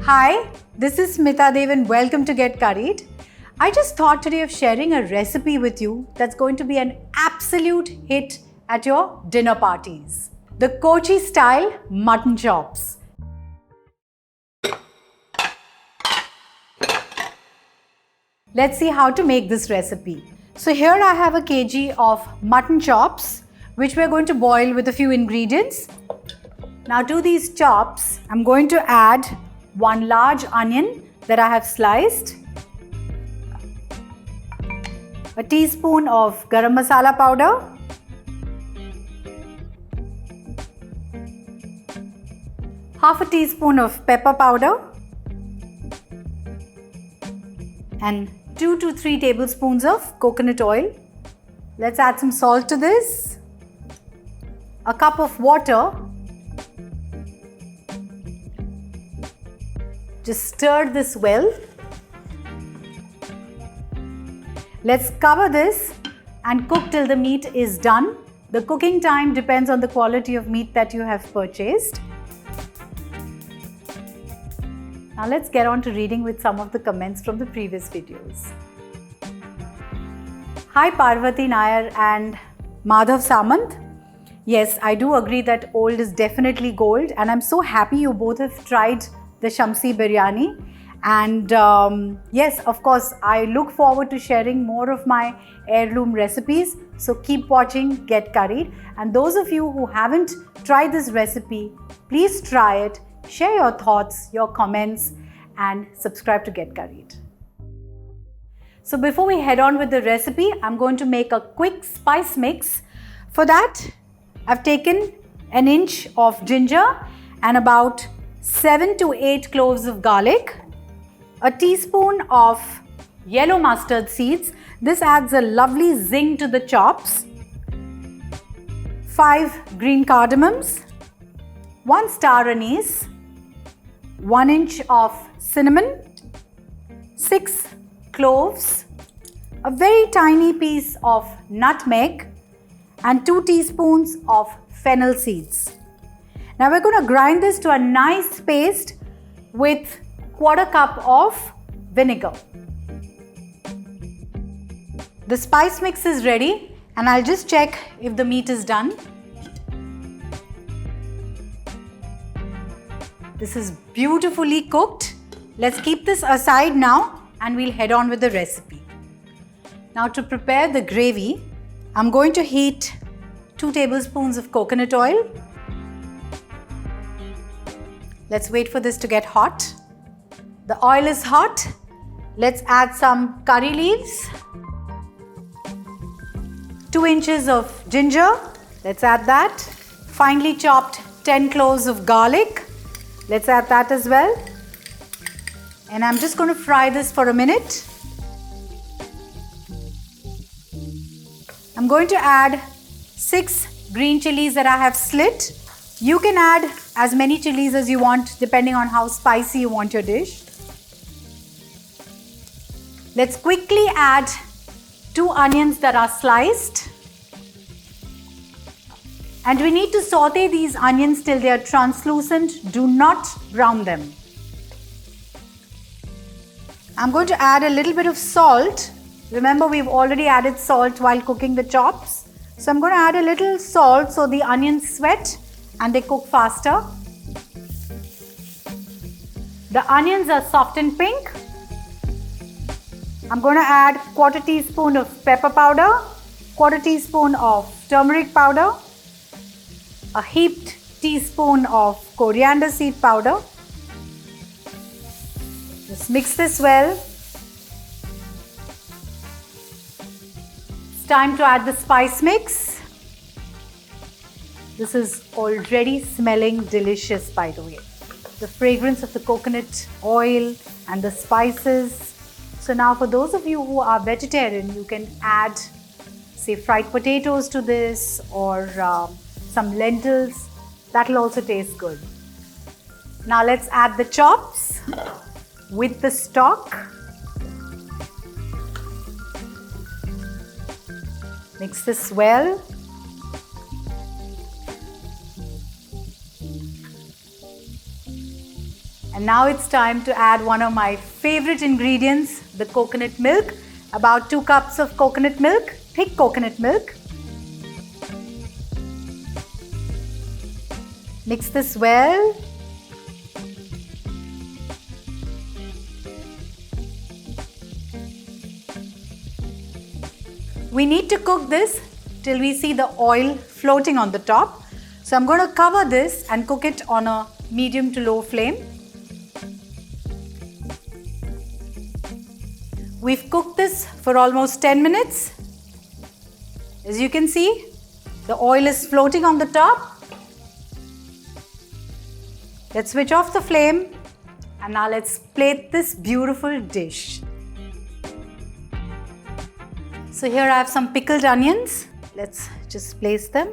Hi, this is Smita Deo and welcome to Get Curried. I just thought today of sharing a recipe with you that's going to be an absolute hit at your dinner parties. The Kochi style mutton chops. Let's see how to make this recipe. So here I have a kg of mutton chops which we're going to boil with a few ingredients. Now to these chops, I'm going to add one large onion that I have sliced, a teaspoon of garam masala powder, half a teaspoon of pepper powder, and 2 to 3 tablespoons of coconut oil. Let's add some salt to this, a cup of water. Just stir this well. Let's cover this and cook till the meat is done. The cooking time depends on the quality of meat that you have purchased. Now let's get on to reading with some of the comments from the previous videos. Hi Parvati Nair and Madhav Samant. Yes, I do agree that old is definitely gold, and I'm so happy you both have tried the Shamsi biryani. And yes, of course, I look forward to sharing more of my heirloom recipes. So keep watching Get Curried. And those of you who haven't tried this recipe, please try it, share your thoughts, your comments, and subscribe to Get Curried. So before we head on with the recipe, I'm going to make a quick spice mix. For that, I've taken an inch of ginger and about 7 to 8 cloves of garlic, a teaspoon of yellow mustard seeds. This adds a lovely zing to the chops. 5 green cardamoms, 1 star anise, 1 inch of cinnamon, 6 cloves, a very tiny piece of nutmeg, and 2 teaspoons of fennel seeds. Now we're going to grind this to a nice paste with 1/4 cup of vinegar. The spice mix is ready and I'll just check if the meat is done. This is beautifully cooked. Let's keep this aside now and we'll head on with the recipe. Now to prepare the gravy, I'm going to heat 2 tablespoons of coconut oil. Let's wait for this to get hot. The oil is hot. Let's add some curry leaves, 2 inches of ginger. Let's add that. Finely chopped 10 cloves of garlic. Let's add that as well. And I'm just going to fry this for a minute. I'm going to add 6 green chilies that I have slit. You can add as many chilies as you want depending on how spicy you want your dish. Let's quickly add 2 onions that are sliced. And we need to saute these onions till they are translucent. Do not brown them. I'm going to add a little bit of salt. Remember, we've already added salt while cooking the chops. So I'm going to add a little salt so the onions sweat and they cook faster. The onions are soft and pink. I'm going to add 1/4 teaspoon of pepper powder, 1/4 teaspoon of turmeric powder, a heaped teaspoon of coriander seed powder. Just mix this well. It's time to add the spice mix. This is already smelling delicious, by the way. The fragrance of the coconut oil and the spices. So now for those of you who are vegetarian, you can add, say, fried potatoes to this or some lentils. That will also taste good. Now let's add the chops with the stock. Mix this well. And now it's time to add one of my favorite ingredients, the coconut milk. About 2 cups of coconut milk, thick coconut milk. Mix this well. We need to cook this till we see the oil floating on the top. So I'm going to cover this and cook it on a medium to low flame. We've cooked this for almost 10 minutes. As you can see, the oil is floating on the top. Let's switch off the flame and now let's plate this beautiful dish. So here I have some pickled onions. Let's just place them.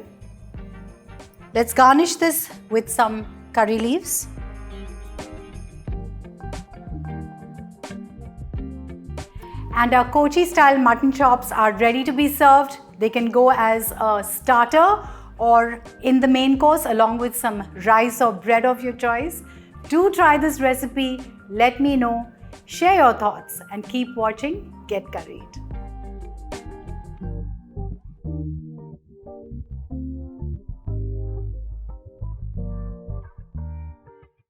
Let's garnish this with some curry leaves. And our Kochi style mutton chops are ready to be served. They can go as a starter or in the main course along with some rice or bread of your choice. Do try this recipe, let me know, share your thoughts and keep watching Get Curried.